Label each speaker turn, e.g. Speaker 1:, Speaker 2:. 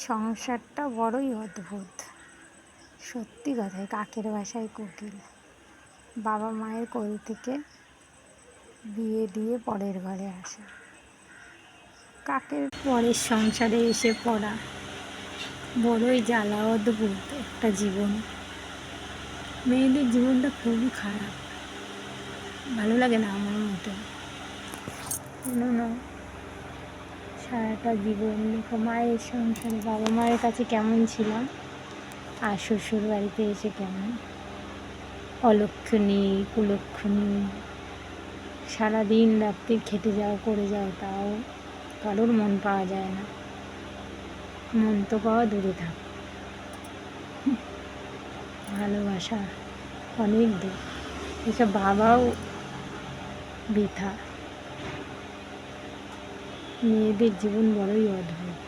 Speaker 1: সংসারটা বড়ই অদ্ভুত, সত্যি কথাই। কাকের বাসায় কোকিল, বাবা মায়ের কোল থেকে বিয়ে দিয়ে পরের ঘরে আসা, কাকের পরের সংসারে এসে পড়া, বড়ই জ্বালা, অদ্ভুত একটা জীবন। মেয়েদের জীবনটা খুবই খারাপ, ভালো লাগে না আমার মতো। কেননা সারাটা জীবন দেখো মায়ের সংসারে বাবা মায়ের কাছে কেমন ছিলাম, আর শ্বশুর বাড়িতে এসে কেমন অলক্ষণী কুলক্ষণী, সারাদিন রাত্রি খেটে যাও করে যাও, তাও কারোর মন পাওয়া যায় না। মন তো পাওয়া দূরে থাক, ভালোবাসা অনেক দূর, এসব ভাবাও বৃথা। মেয়েদের জীবন বড়ই অদ্ভুত।